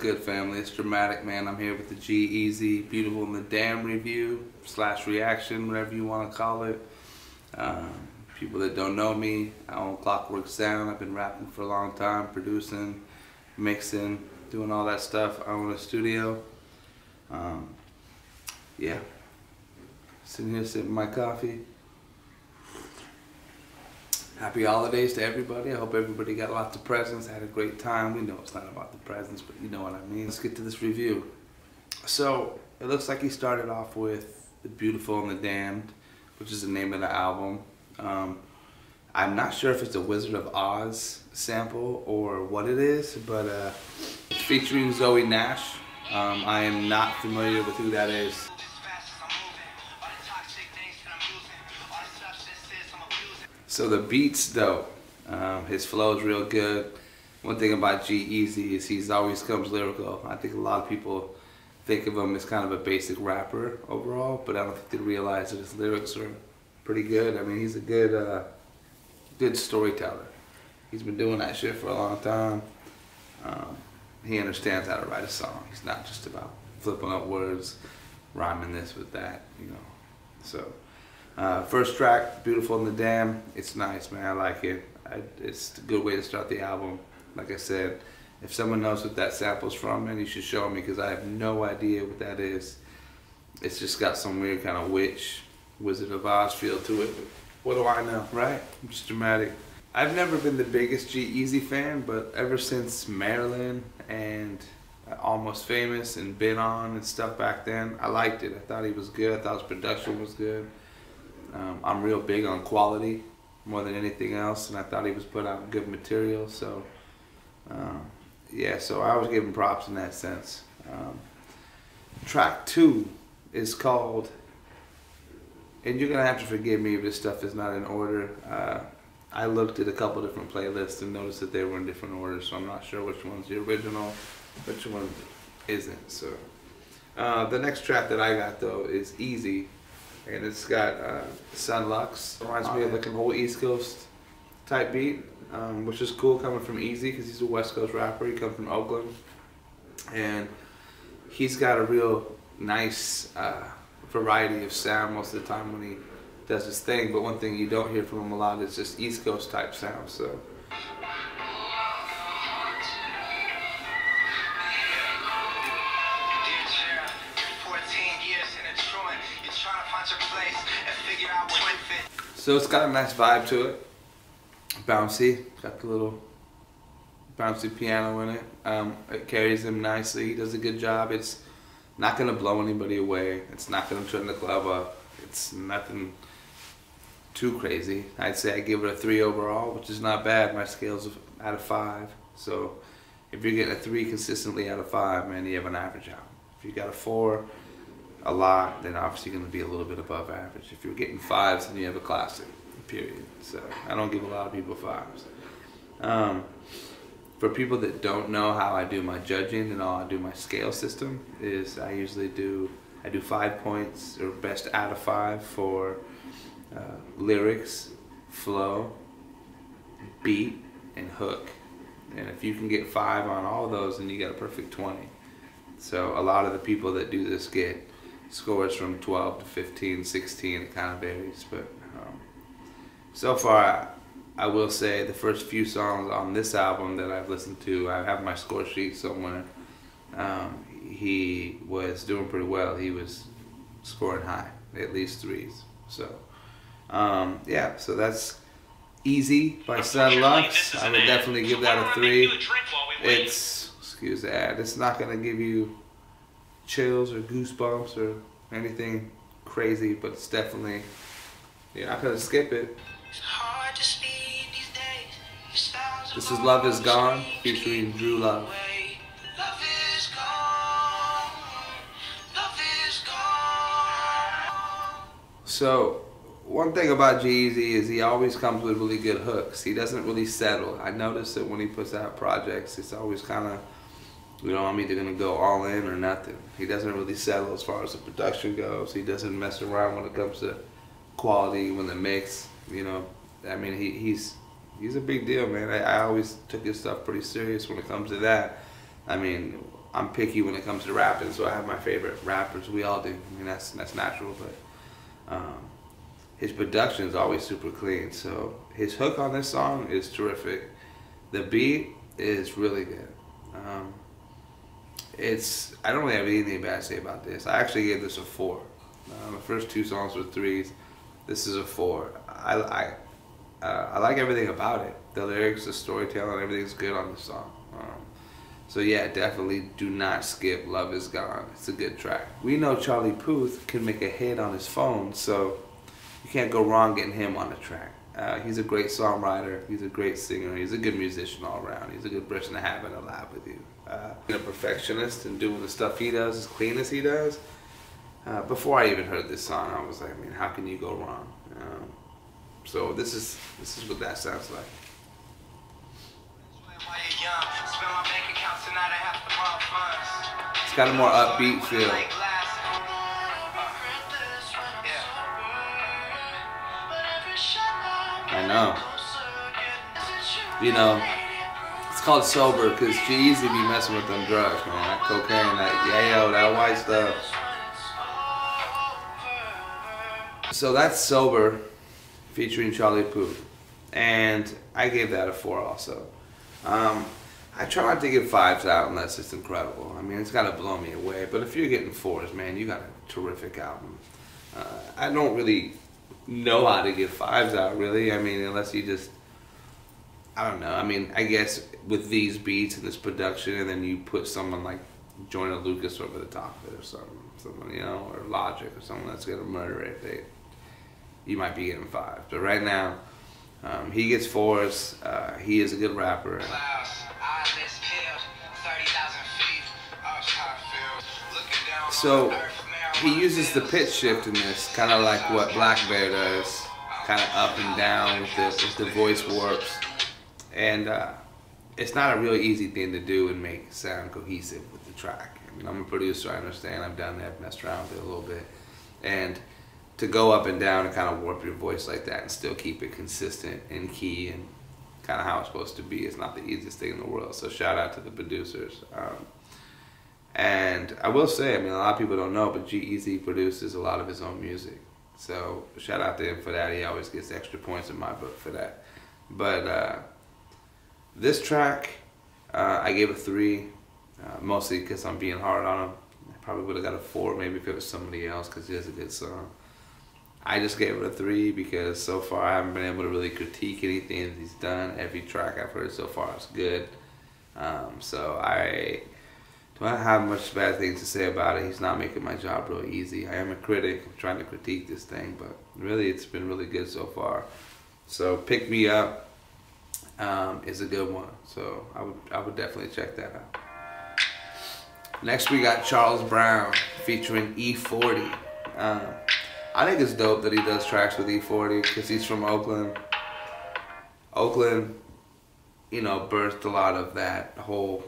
good, family? It's Drumatic, man. I'm here with the G Eazy Beautiful and the Damned review / reaction, whatever you want to call it. People that don't know me, I own Clockwork Sound. I've been rapping for a long time, producing, mixing, doing all that stuff. I own a studio. Yeah. Sitting here sipping my coffee. Happy holidays to everybody. I hope everybody got lots of presents, had a great time. We know it's not about the presents, but you know what I mean. Let's get to this review. So, it looks like he started off with The Beautiful and the Damned, which is the name of the album. I'm not sure if it's a Wizard of Oz sample or what it is, but it's featuring Zoe Nash. I am not familiar with who that is. So the beat's dope. His flow is real good. One thing about G Eazy is he's always comes lyrical. I think a lot of people think of him as kind of a basic rapper overall, but I don't think they realize that his lyrics are pretty good. I mean, he's a good good storyteller. He's been doing that shit for a long time. He understands how to write a song. He's not just about flipping up words, rhyming this with that, you know. So. First track, Beautiful and the Damned. It's nice, man. I like it. It's a good way to start the album. Like I said, if someone knows what that sample's from, man, you should show me, because I have no idea what that is. It's just got some weird kind of Wizard of Oz feel to it. But what do I know, right? I'm just Drumatic. I've never been the biggest G Eazy fan, but ever since Maryland and Almost Famous and Been On and stuff back then, I liked it. I thought he was good. I thought his production was good. I'm real big on quality more than anything else, and I thought he was putting out good material. So, yeah, so I was giving props in that sense. Track 2 is called, and you're gonna have to forgive me if this stuff is not in order. I looked at a couple different playlists and noticed that they were in different orders, so I'm not sure which one's the original, which one isn't. So, the next track that I got though is Easy. And it's got Sun Lux. Reminds me of like an old East Coast type beat, which is cool coming from Eazy, because he's a West Coast rapper. He comes from Oakland, and he's got a real nice variety of sound most of the time when he does his thing. But one thing you don't hear from him a lot is just East Coast type sound. So. So it's got a nice vibe to it, bouncy, got the little bouncy piano in it. It carries him nicely, he does a good job. It's not gonna blow anybody away, it's not gonna turn the club up, it's nothing too crazy. I'd say I give it a 3 overall, which is not bad. My scale's out of 5, so if you're getting a 3 consistently out of 5, man, you have an average album. If you got a 4, a lot, then obviously going to be a little bit above average. If you're getting 5s, then you have a classic, period. So I don't give a lot of people 5s. For people that don't know how I do my judging and how I do my scale system, is I usually do 5 points, or best out of 5 for lyrics, flow, beat, and hook. And if you can get 5 on all of those, then you got a perfect 20. So a lot of the people that do this get scores from 12 to 15, 16, it kind of varies, but so far I will say the first few songs on this album that I've listened to, I have my score sheet somewhere, he was doing pretty well. He was scoring high, at least 3s. So yeah, so that's Easy by Sun Lux. I would definitely give that a 3. It's, excuse the ad, it's not going to give you chills or goosebumps or anything crazy, but it's definitely, you're not gonna skip it. This is Love Is Gone featuring Drew Love. So one thing about G Eazy is he always comes with really good hooks. He doesn't really settle. I noticed that when he puts out projects, it's always kind of, you know, I'm either going to go all in or nothing. He doesn't really settle as far as the production goes. He doesn't mess around when it comes to quality, when the mix, you know. I mean, he's a big deal, man. I always took his stuff pretty serious when it comes to that. I mean, I'm picky when it comes to rapping, so I have my favorite rappers. We all do. I mean, that's natural, but his production is always super clean. So his hook on this song is terrific. The beat is really good. I don't really have anything bad to say about this. I actually gave this a 4. The first 2 songs were 3s. This is a 4. I like everything about it. The lyrics, the storytelling, everything's good on this song. So yeah, definitely do not skip Love Is Gone. It's a good track. We know Charlie Puth can make a hit on his phone, so you can't go wrong getting him on the track. He's a great songwriter, he's a great singer, he's a good musician all around. He's a good person to have in a lab with you. Being a perfectionist and doing the stuff he does as clean as he does. Before I even heard this song, I was like, I mean, how can you go wrong? So this is what that sounds like. It's got a more upbeat feel. I know. You know, it's called Sober because G Eazy be messing with them drugs, man. That cocaine, that yayo, that white stuff. So that's Sober, featuring Charlie Puth, and I gave that a 4 also. I try not to give 5s out unless it's incredible. I mean, it's got to blow me away. But if you're getting 4s, man, you got a terrific album. I don't really know how to give 5s out, really. I mean, unless you just, I don't know. I mean, I guess with these beats and this production, and then you put someone like Joyner Lucas over the top of it or something, someone, you know, or Logic or someone that's gonna murder it, you might be getting 5s. But right now, he gets 4s. He is a good rapper. So he uses the pitch shift in this, kind of like what Black Bear does, kind of up and down with the voice warps. And it's not a really easy thing to do and make it sound cohesive with the track. I mean, I'm a producer, I understand, I've done that, messed around with it a little bit. And to go up and down and kind of warp your voice like that and still keep it consistent in key and kind of how it's supposed to be is not the easiest thing in the world. So shout out to the producers. And I will say, I mean, a lot of people don't know, but G Eazy produces a lot of his own music. So shout out to him for that. He always gets extra points in my book for that. But this track, I gave a 3, mostly because I'm being hard on him. I probably would have got a 4 maybe if it was somebody else because he has a good song. I just gave it a 3 because so far I haven't been able to really critique anything that he's done. Every track I've heard so far is good. So I don't have much bad things to say about it. He's not making my job real easy. I am a critic. I'm trying to critique this thing, but really it's been really good so far. So Pick Me Up is a good one. So I would definitely check that out. Next we got Charles Brown featuring E40. I think it's dope that he does tracks with E40 because he's from Oakland. Oakland, you know, birthed a lot of that whole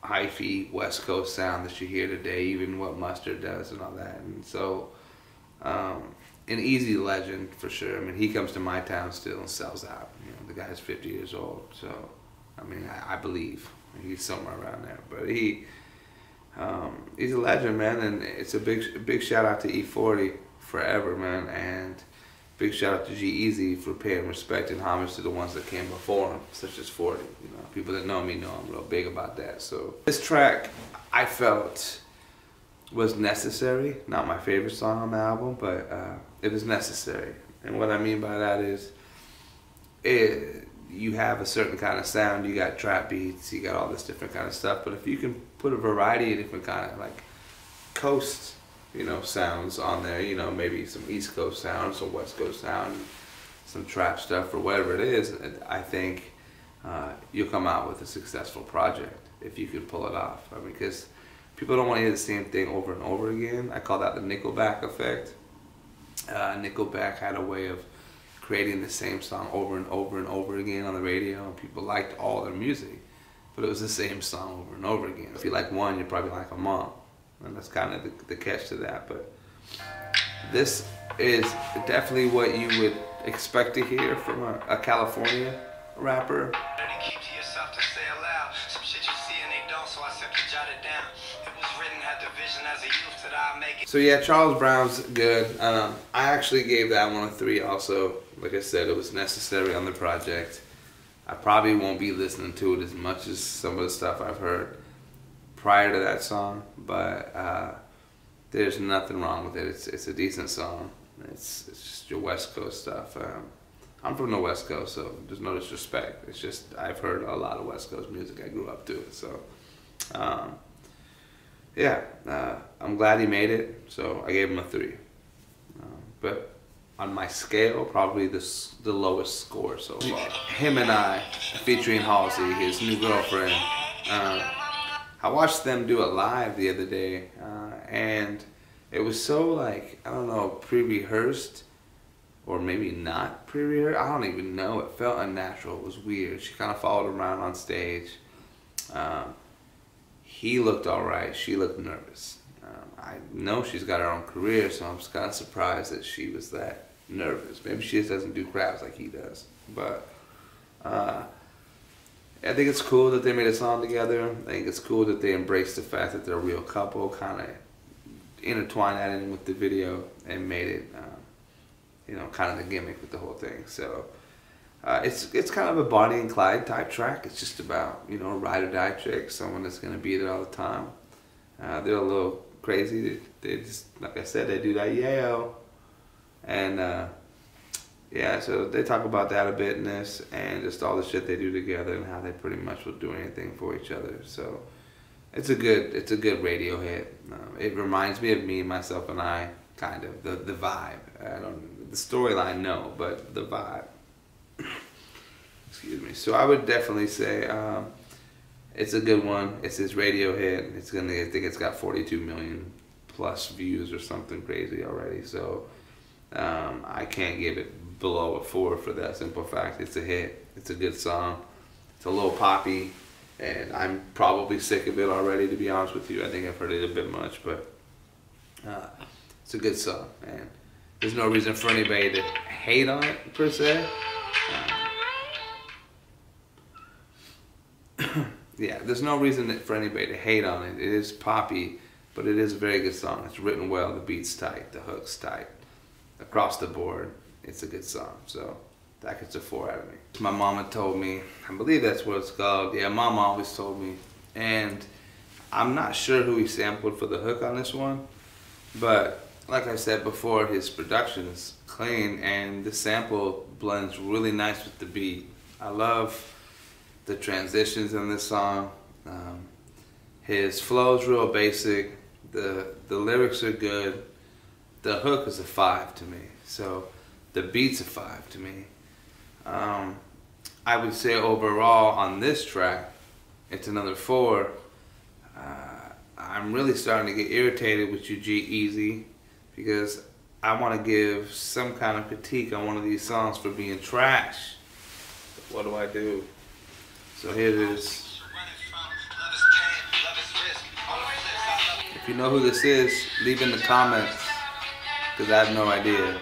hyphy West Coast sound that you hear today, even what Mustard does and all that. And so, an Eazy legend for sure. I mean, he comes to my town still and sells out. You know, the guy's 50 years old, so I mean, I believe he's somewhere around there. But he's a legend, man, and it's a big shout out to E40 forever, man, and big shout out to G Eazy for paying respect and homage to the ones that came before him, such as 40. You know, people that know me know I'm real big about that. So this track, I felt, was necessary. Not my favorite song on the album, but it was necessary. And what I mean by that is, you have a certain kind of sound. You got trap beats, you got all this different kind of stuff. But if you can put a variety of different kind of like coast, you know, sounds on there, you know, maybe some East Coast sound, some West Coast sound, some trap stuff or whatever it is, I think you'll come out with a successful project if you could pull it off. I mean, because people don't want to hear the same thing over and over again. I call that the Nickelback effect. Nickelback had a way of creating the same song over and over and over again on the radio, and people liked all their music, but it was the same song over and over again. If you like one, you probably like them all. And that's kind of the catch to that. But this is definitely what you would expect to hear from a California rapper. So yeah, Charles Brown's good. I actually gave that one a 3 also. Like I said, it was necessary on the project. I probably won't be listening to it as much as some of the stuff I've heard prior to that song, but there's nothing wrong with it. It's a decent song. It's just your West Coast stuff. I'm from the West Coast, so there's no disrespect. It's just I've heard a lot of West Coast music. I grew up to it, so yeah. I'm glad he made it, so I gave him a 3. But on my scale, probably the lowest score so far. Him and I, featuring Halsey, his new girlfriend. I watched them do it live the other day, and it was so like, I don't know, pre-rehearsed, or maybe not pre-rehearsed. I don't even know. It felt unnatural. It was weird. She kind of followed him around on stage. He looked all right. She looked nervous. I know she's got her own career, so I'm just kind of surprised that she was that nervous. Maybe she just doesn't do crowds like he does. But I think it's cool that they made a song together. I think it's cool that they embraced the fact that they're a real couple, kind of intertwined that in with the video and made it, you know, kind of the gimmick with the whole thing. So it's kind of a Bonnie and Clyde type track. It's just about, you know, a ride or die chick, someone that's going to be there all the time. They're a little crazy. They just, like I said, they do that yayo. And yeah, so they talk about that a bit in this, and just all the shit they do together and how they pretty much will do anything for each other. So it's a good radio hit. It reminds me of Me, Myself, and I, kind of the vibe. The storyline, no, but the vibe. Excuse me. So I would definitely say it's a good one. It's his radio hit. I think it's got 42 million plus views or something crazy already. So I can't give it below a 4 for that simple fact. It's a hit. It's a good song. It's a little poppy, and I'm probably sick of it already, to be honest with you. I think I've heard it a bit much, but it's a good song, and there's no reason for anybody to hate on it per se. Yeah, there's no reason for anybody to hate on it. It is poppy, but it is a very good song. It's written well, the beat's tight, the hook's tight. Across the board, it's a good song. So that gets a 4 out of me. My mama told me, I believe that's what it's called. Yeah, mama always told me. And I'm not sure who he sampled for the hook on this one, but like I said before, his production is clean and the sample blends really nice with the beat. I love the transitions in this song. His flow's real basic. The lyrics are good. The hook is a 5 to me. So the beat's a 5 to me. I would say overall on this track, it's another 4. I'm really starting to get irritated with you, G Eazy, because I want to give some kind of critique on one of these songs for being trash. What do I do? So here it is. If you know who this is, leave in the comments, because I have no idea.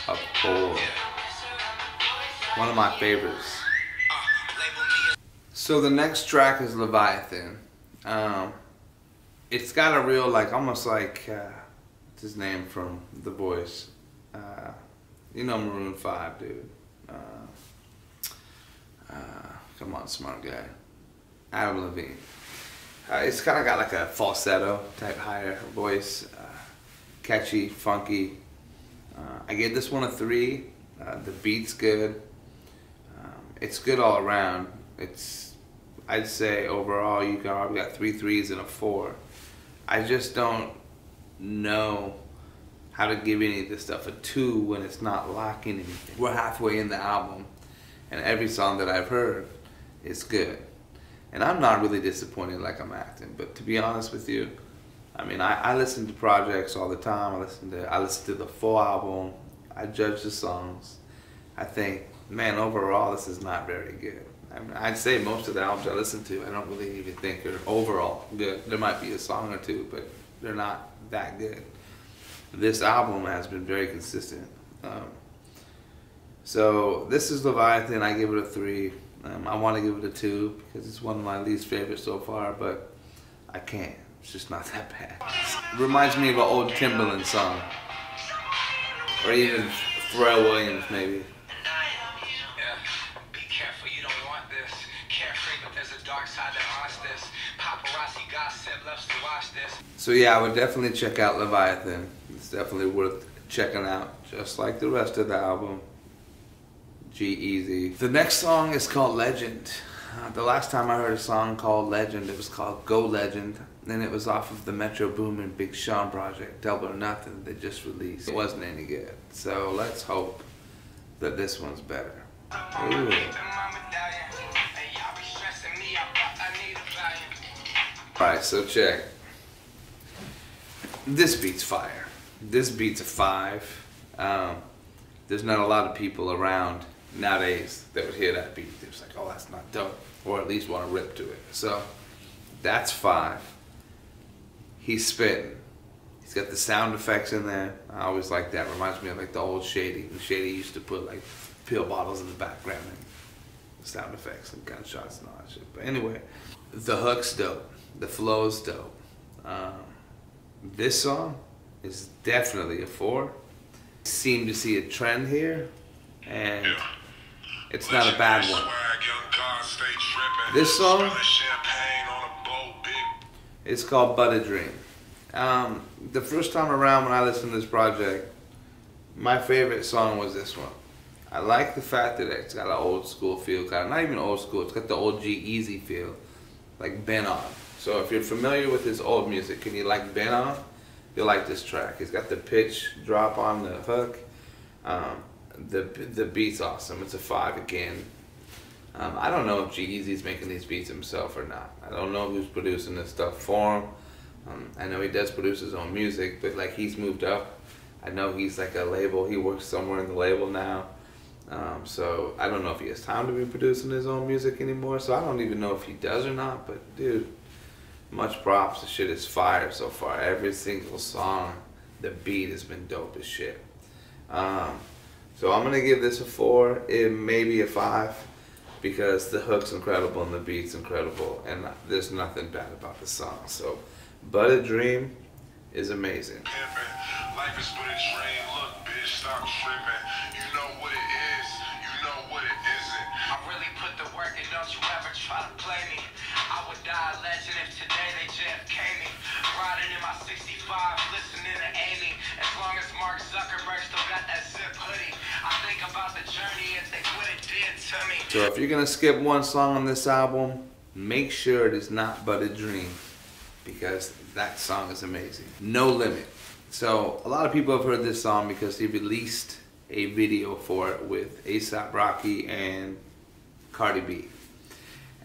A 4. One of my favorites. So the next track is Leviathan. It's got a real, like, almost like, what's his name from The Voice? You know Maroon 5, dude. Come on, smart guy. Adam Levine. It's kind of got like a falsetto type higher voice. Catchy, funky. I gave this one a 3. The beat's good. It's good all around. I'd say overall you probably got 3 3s and a 4. I just don't know how to give any of this stuff a 2 when it's not locking anything. We're halfway in the album, and every song that I've heard is good. And I'm not really disappointed like I'm acting, but to be honest with you, I mean, I listen to projects all the time. I listen to the full album. I judge the songs. I think, man, overall this is not very good. I mean, I'd say most of the albums I listen to, I don't really even think are overall good. There might be a song or two, but they're not that good. This album has been very consistent. So this is Leviathan. I give it a 3. I want to give it a 2 because it's one of my least favorites so far, but I can't. It's just not that bad. It reminds me of an old Timbaland song. Or even Pharrell Williams, maybe. So yeah, I would definitely check out Leviathan. It's definitely worth checking out, just like the rest of the album. G Eazy. The next song is called Legend. The last time I heard a song called Legend, it was called Go Legend. And it was off of the Metro Boomin Big Sean project, Double or Nothing, they just released. It wasn't any good. So let's hope that this one's better. Ooh. Alright, so check. This beat's fire. This beat's a 5. There's not a lot of people around nowadays that would hear that beat. They're just like, oh, that's not dope. Or at least want to rip to it. So, that's 5. He's spitting. He's got the sound effects in there. I always like that. Reminds me of like the old Shady. When Shady used to put like pill bottles in the background and sound effects and gunshots and all that shit. But anyway, the hook's dope. The flow's dope. This song is definitely a 4. Seem to see a trend here, and it's not a bad one. This song is called But a Dream. The first time around when I listened to this project, my favorite song was this one. I like the fact that it's got an old school feel, kind of not even old school, it's got the old G Eazy feel, like Ben On. So if you're familiar with his old music and you like Ben On, you'll like this track. He's got the pitch drop on the hook. The beat's awesome. It's a 5 again. I don't know if G Eazy's making these beats himself or not. I don't know who's producing this stuff for him. I know he does produce his own music, but like he's moved up. I know he's like a label. He works somewhere in the label now. So I don't know if he has time to be producing his own music anymore. So I don't even know if he does or not. But dude, much props. The shit is fire so far. Every single song, the beat has been dope as shit. So I'm gonna give this a 4. It may be a 5 because the hook's incredible and the beat's incredible, and there's nothing bad about the song. So, But a Dream is amazing. Life is but a dream. Look, bitch, stop tripping. You know what it is. You know what it isn't. I really put the work in. Don't you ever try to play me. I would die a legend if today they JFK me. Riding in my 65, listening to Amy. As long as Mark Zuckerberg still got that zip hoodie, I think about the journey and think what it did to me. So if you're gonna skip one song on this album, make sure it is not But a Dream, because that song is amazing. No Limit. So a lot of people have heard this song because he released a video for it with A$AP Rocky and Cardi B.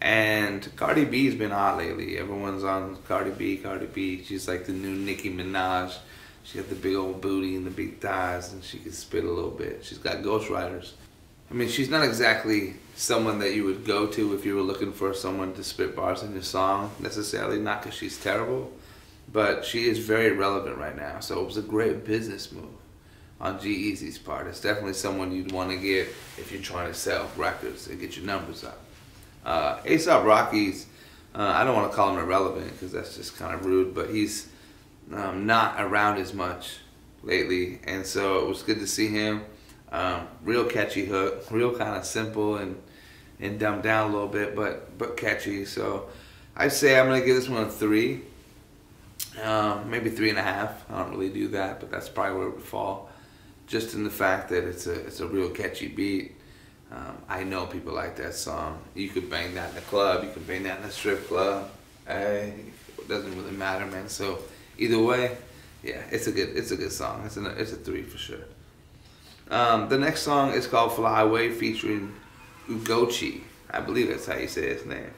And Cardi B's been hot lately. Everyone's on Cardi B, Cardi B. She's like the new Nicki Minaj. She got the big old booty and the big thighs, and she can spit a little bit. She's got ghostwriters. I mean, she's not exactly someone that you would go to if you were looking for someone to spit bars in your song, necessarily. Not because she's terrible, but she is very relevant right now. So it was a great business move on G Eazy's part. It's definitely someone you'd want to get if you're trying to sell records and get your numbers up. A$AP Rocky's, I don't want to call him irrelevant because that's just kind of rude, but he's not around as much lately, and so it was good to see him. Real catchy hook, real kind of simple and dumbed down a little bit, but catchy. So I'd say I'm gonna give this one a 3, maybe 3.5. I don't really do that, but that's probably where it would fall, just in the fact that it's a real catchy beat. I know people like that song. You could bang that in the club, you could bang that in a strip club. Hey, it doesn't really matter, man. So either way, yeah, it's a good song. It's a 3 for sure. The next song is called Fly Away featuring Ugochi. I believe that's how you say his name.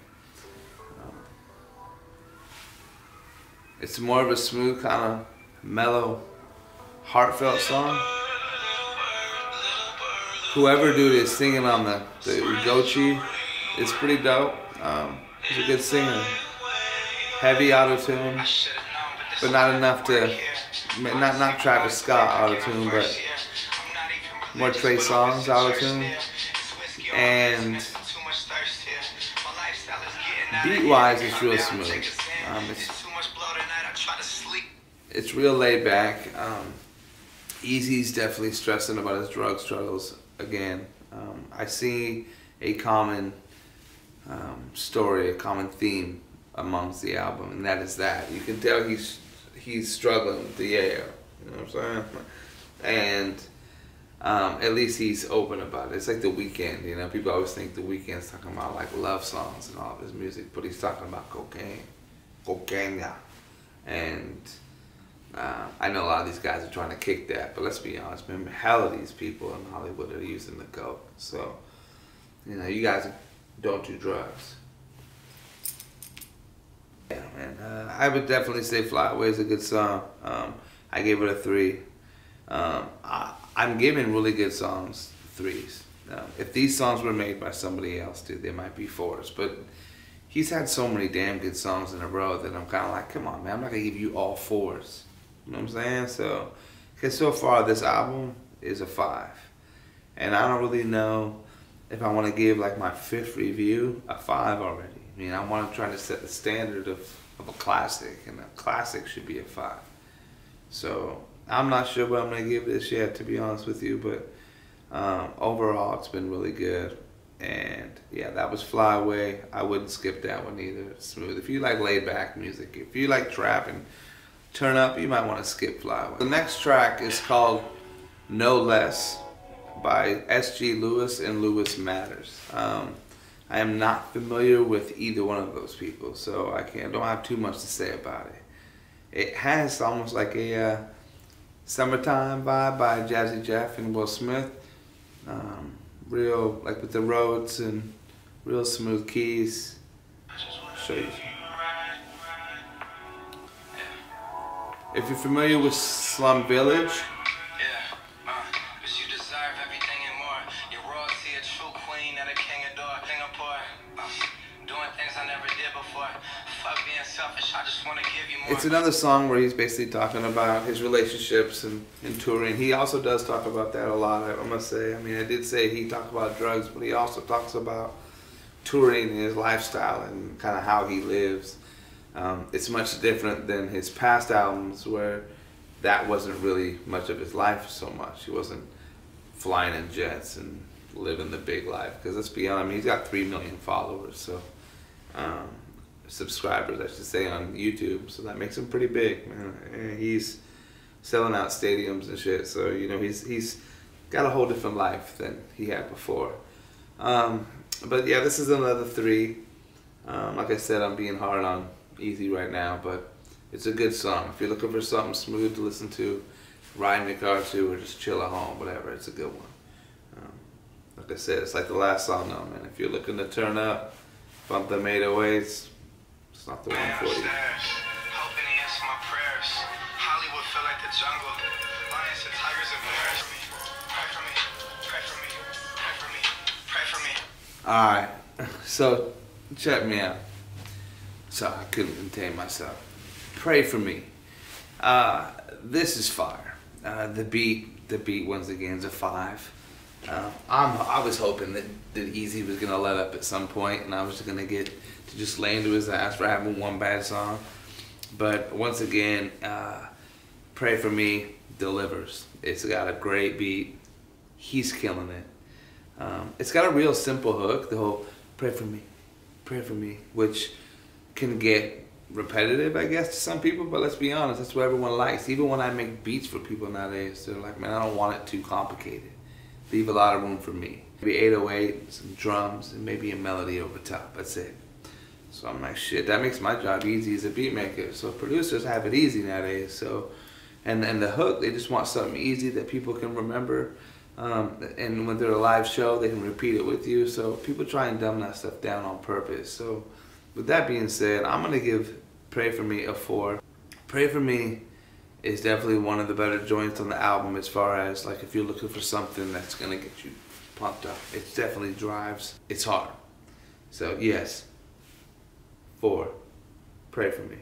It's more of a smooth, kind of mellow, heartfelt song. Whoever dude is singing on the Ugochi is pretty dope. He's a good singer. Heavy auto-tune, but not enough to, not Travis Scott auto-tune, but more Trey Songz auto-tune. And Beat-wise, it's real smooth. It's real laid back. Eazy's definitely stressing about his drug struggles again. I see a common story, a common theme amongst the album, and that is that you can tell he's struggling with the yayo. You know what I'm saying? And at least he's open about it. It's like The Weeknd, you know. People always think The Weeknd's talking about like love songs and all of his music, but he's talking about cocaine, yeah. And I know a lot of these guys are trying to kick that, but let's be honest, man, hell of these people in Hollywood are using the coke. So, you know, you guys don't do drugs. Yeah, man. I would definitely say Fly Away is a good song. I gave it a 3. I'm giving really good songs 3s. If these songs were made by somebody else, dude, they might be 4s. But he's had so many damn good songs in a row that I'm kind of like, come on, man, I'm not going to give you all 4s. You know what I'm saying? So, because so far this album is a 5. And I don't really know if I want to give like my 5th review a 5 already. I mean, I want to try to set the standard of a classic, and a classic should be a 5. So, I'm not sure what I'm going to give this yet, to be honest with you, but overall it's been really good. And yeah, that was Fly Away. I wouldn't skip that one either. It's smooth. If you like laid back music, if you like trap and turn up, you might want to skip Fly Away. The next track is called No Less by S.G. Lewis and Lewis Matters. I am not familiar with either one of those people, so I don't have too much to say about it. It has almost like a Summertime vibe by Jazzy Jeff and Will Smith. Real, like with the Rhodes and real smooth keys. I'll show you. If you're familiar with Slum Village, it's another song where he's basically talking about his relationships and touring. He also does talk about that a lot, I must say. I mean, I did say he talked about drugs, but he also talks about touring and his lifestyle and kind of how he lives. It's much different than his past albums, where that wasn't really much of his life so much. He wasn't flying in jets and living the big life. Because let's be honest, I mean, he's got 3 million followers, so subscribers, I should say, on YouTube. So that makes him pretty big, man. And he's selling out stadiums and shit. So you know, he's got a whole different life than he had before. But yeah, this is another 3. Like I said, I'm being hard on Eazy right now, but it's a good song. If you're looking for something smooth to listen to, ride in your car to, or just chill at home, whatever, it's a good one. Like I said, it's like the last song though, man. If you're looking to turn up, bump them 808s, it's not the 140. Alright, so check me out. So I couldn't contain myself. Pray for me. This is fire. The beat once again is a 5. I was hoping that Eazy was gonna let up at some point, and I was gonna get to just lay into his ass for having one bad song. But once again, Pray for Me delivers. It's got a great beat. He's killing it. It's got a real simple hook. The whole pray for me, which can get repetitive, I guess, to some people, but let's be honest, that's what everyone likes. Even when I make beats for people nowadays, they're like, man, I don't want it too complicated. Leave a lot of room for me. Maybe 808, some drums, and maybe a melody over top. That's it. So I'm like, shit, that makes my job easy as a beat maker. So producers have it easy nowadays. So, and the hook, they just want something easy that people can remember. And when they're a live show, they can repeat it with you. So people try and dumb that stuff down on purpose. So with that being said, I'm gonna give Pray for Me a 4. Pray for Me is definitely one of the better joints on the album, as far as like if you're looking for something that's gonna get you pumped up. It definitely drives. It's hard. So yes, 4. Pray for Me.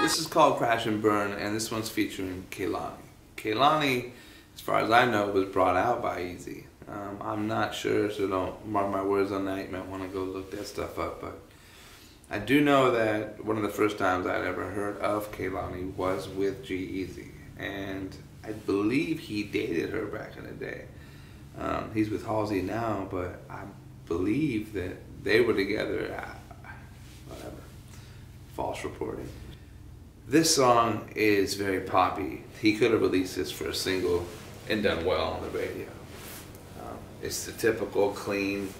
This is called Crash and Burn, and this one's featuring Kehlani. Kehlani, as far as I know, was brought out by Eazy. I'm not sure, so don't mark my words on that. You might want to go look that stuff up. But I do know that one of the first times I'd ever heard of Kehlani was with G Eazy, and I believe he dated her back in the day. He's with Halsey now, but I believe that they were together. Whatever. False reporting. This song is very poppy. He could have released this for a single and done well on the radio. It's the typical clean,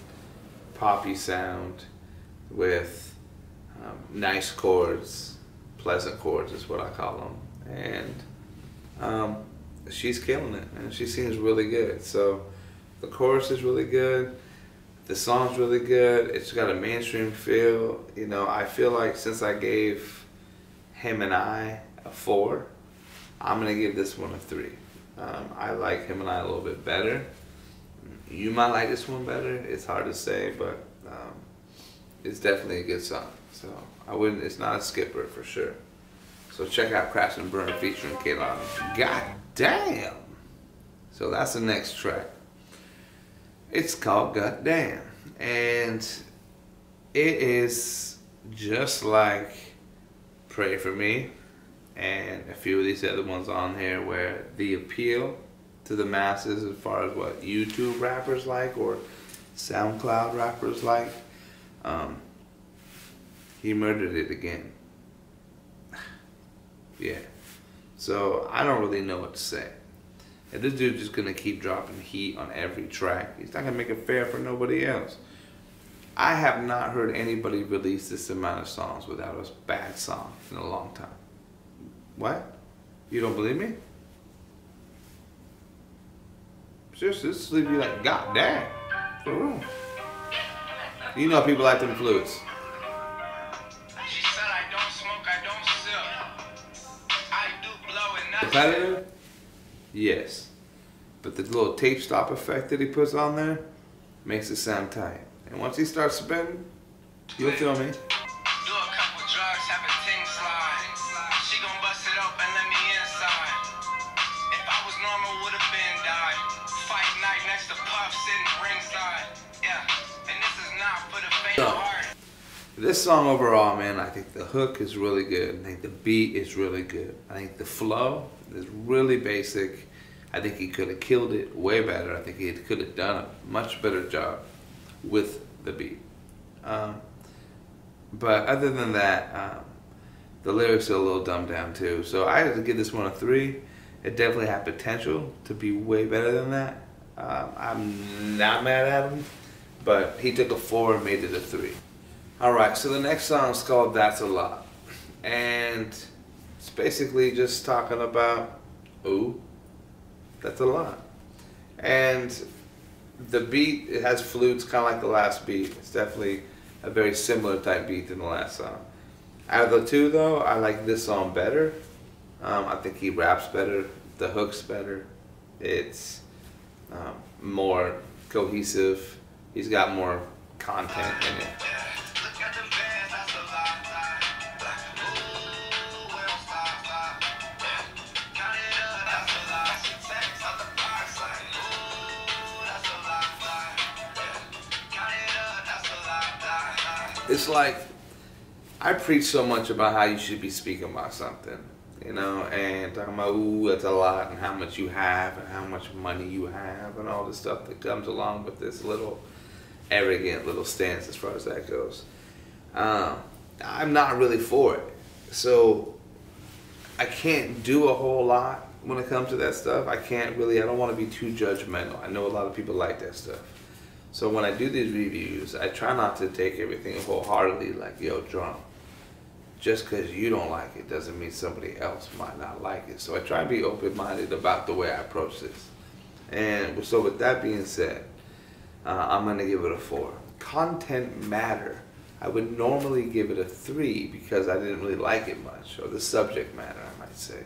poppy sound with nice chords, pleasant chords is what I call them. And she's killing it, and she sings really good. So the chorus is really good. The song's really good. It's got a mainstream feel. You know, I feel like since I gave Him and I a 4, I'm gonna give this one a 3. I like Him and I a little bit better. You might like this one better. It's hard to say, but it's definitely a good song. So I wouldn't. It's not a skipper for sure. So check out Crash and Burn featuring Kehlani. God damn. So that's the next track. It's called Gotdamn, and it is just like Pray For Me and a few of these other ones on here, where the appeal to the masses as far as what YouTube rappers like or SoundCloud rappers like, he murdered it again. Yeah. So I don't really know what to say. If this dude's just gonna keep dropping heat on every track, he's not gonna make it fair for nobody else. I have not heard anybody release this amount of songs without a bad song in a long time. What? You don't believe me? Seriously, this leave you like, God damn. For real. You know people like them flutes. She said I don't smoke, I don't sip. I do blow and not Repetitive? Yes. But the little tape stop effect that he puts on there makes it sound tight. And once he starts spinning, you'll feel me. do a couple drugs, have a ting slide. She gon' bust it up and let me inside. If I was normal, would've been died. Fight night next to Puff, sitting ringside. Yeah, and this is not for the faint of heart. This song overall, man, I think the hook is really good. I think the beat is really good. I think the flow is really basic. I think he could have killed it way better. I think he could have done a much better job with the beat. But other than that, the lyrics are a little dumbed down too. So I had to give this one a 3. It definitely had potential to be way better than that. I'm not mad at him, but he took a 4 and made it a 3. Alright, so the next song is called That's a Lot. And it's basically just talking about, ooh, that's a lot. And the beat, it has flutes, kind of like the last beat. It's definitely a very similar type beat than the last song. Out of the two, though, I like this song better. I think he raps better. The hook's better. It's more cohesive. He's got more content in it. It's like, I preach so much about how you should be speaking about something, you know, and talking about, ooh, that's a lot, and how much you have, and how much money you have, and all the stuff that comes along with this little arrogant little stance as far as that goes. I'm not really for it. So I can't do a whole lot when it comes to that stuff. I don't want to be too judgmental. I know a lot of people like that stuff. So when I do these reviews, I try not to take everything wholeheartedly like, yo, Drum, just because you don't like it doesn't mean somebody else might not like it. So I try to be open-minded about the way I approach this. And so with that being said, I'm going to give it a 4. Content matter. I would normally give it a 3 because I didn't really like it much, or the subject matter, I might say.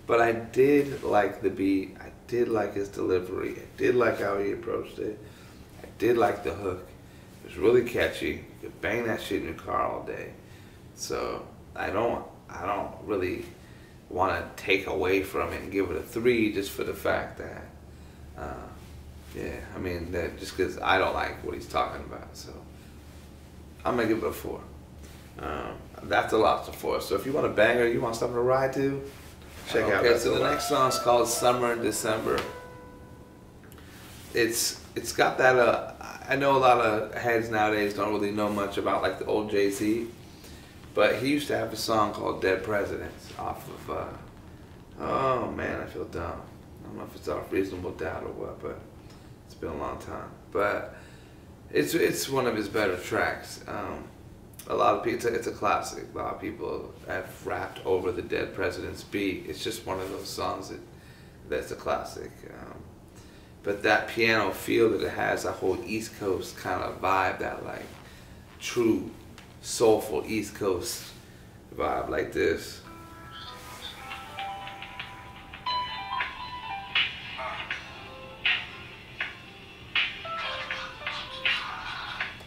But I did like the beat. I did like his delivery. I did like how he approached it. I did like the hook. It was really catchy. You could bang that shit in your car all day. So I I don't really want to take away from it and give it a 3 just for the fact that, yeah, I mean, that just because I don't like what he's talking about. So I'm going to give it a 4. That's a lot to 4. So if you want a banger, you want something to ride to, check out. Okay, so the next song is called Summer in December. It's got that, I know a lot of heads nowadays don't really know much about like the old Jay-Z, but he used to have a song called Dead Presidents off of, oh man, I feel dumb. I don't know if it's off Reasonable Doubt or what, but it's been a long time. But it's one of his better tracks. A lot of people, it's a classic. A lot of people have rapped over the Dead Presidents beat. It's just one of those songs that's a classic. But that piano feel that it has, that whole East Coast kind of vibe, that like true soulful East Coast vibe like this.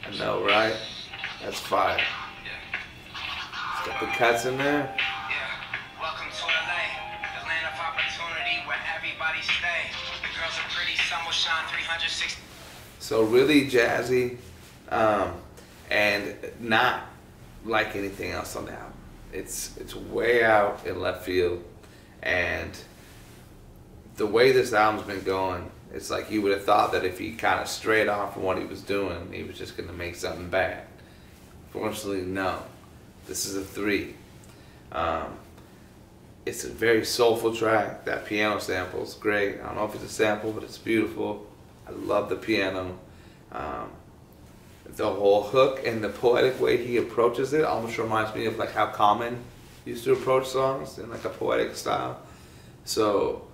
I know, right? That's fire. It's got the cuts in there. Welcome to LA, the land of opportunity where everybody stay. The girls are pretty, sun will shine 360. So really jazzy, and not like anything else on the album. It's way out in left field, and the way this album's been going, it's like you would have thought that if he kind of strayed off from what he was doing, he was just gonna make something bad. Fortunately, no. This is a 3. It's a very soulful track. That piano sample is great. I don't know if it's a sample, but it's beautiful. I love the piano. The whole hook and the poetic way he approaches it almost reminds me of like how Common used to approach songs in like a poetic style. So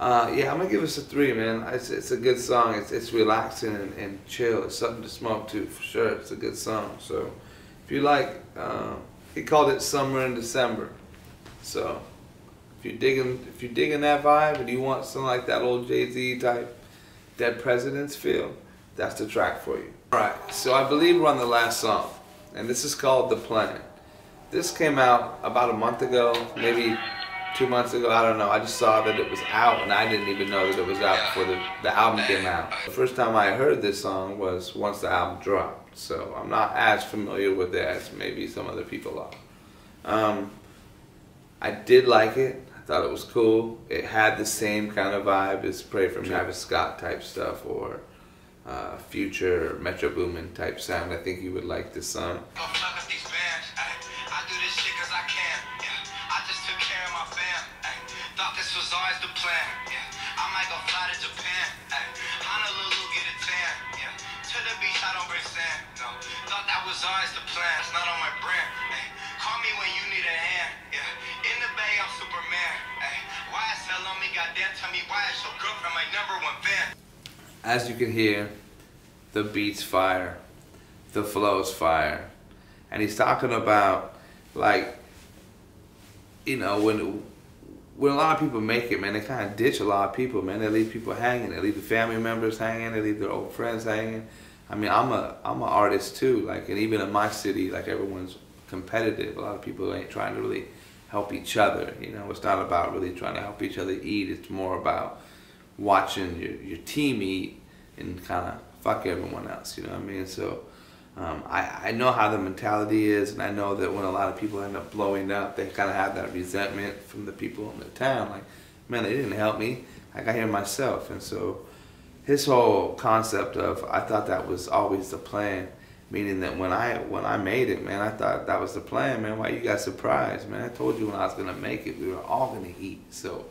yeah, I'm gonna give this a 3, man. It's a good song. It's relaxing and chill. It's something to smoke to for sure. It's a good song. So if you like, he called it Summer in December. So if you're digging that vibe and you want something like that old Jay-Z type Dead Presidents feel, that's the track for you. Alright, so I believe we're on the last song, and this is called The Plan. This came out about a month ago, maybe 2 months ago, I don't know. I just saw that it was out, and I didn't even know that it was out before the album came out. The first time I heard this song was once the album dropped, so I'm not as familiar with it as maybe some other people are. I did like it. I thought it was cool. It had the same kind of vibe as Pray for Travis Scott type stuff, or Future, or Metro Boomin type sound. I think you would like this song. Thought this was always the plan, I might go fly to Japan, Honolulu, get a tan, to the beach, I don't bring sand, no. Thought that was always the plan, it's not on my brand, call me when you need a hand, in the bay, I'm Superman, YSL on me, goddamn, tell me why is your girlfriend my #1 fan? As you can hear, the beat's fire, the flow's fire, and he's talking about, like, you know, when a lot of people make it, man, they kind of ditch a lot of people, man. They leave people hanging. They leave the family members hanging. They leave their old friends hanging. I mean, I'm an artist too, like, and even in my city, like, everyone's competitive. A lot of people ain't trying to really help each other. You know, it's not about really trying to help each other eat. It's more about watching your team eat and kind of fuck everyone else. You know what I mean? So I know how the mentality is, and I know that when a lot of people end up blowing up, they kind of have that resentment from the people in the town. Like, man, they didn't help me. I got here myself. And so his whole concept of, I thought that was always the plan, meaning that when I made it, man, I thought that was the plan, man. Why you got surprised, man? I told you when I was going to make it, we were all going to eat. So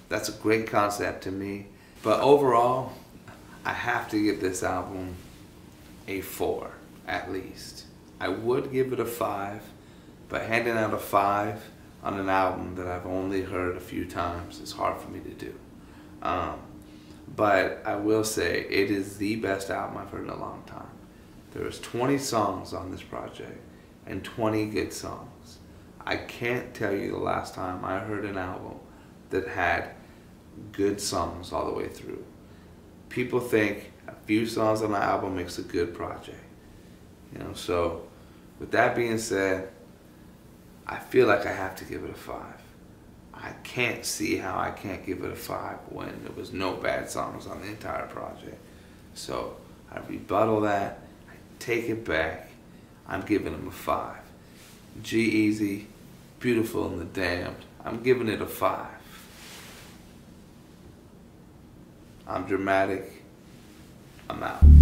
that's a great concept to me. But overall, I have to give this album a 4. At least. I would give it a 5, but handing out a 5 on an album that I've only heard a few times is hard for me to do. But I will say it is the best album I've heard in a long time. There's 20 songs on this project and 20 good songs. I can't tell you the last time I heard an album that had good songs all the way through. People think a few songs on an album makes a good project. You know, so with that being said, I feel like I have to give it a 5. I can't see how I can't give it a 5 when there was no bad songs on the entire project. So I rebuttal that, I take it back, I'm giving him a 5. G Eazy, Beautiful and the Damned, I'm giving it a 5. I'm Drumatic, I'm out.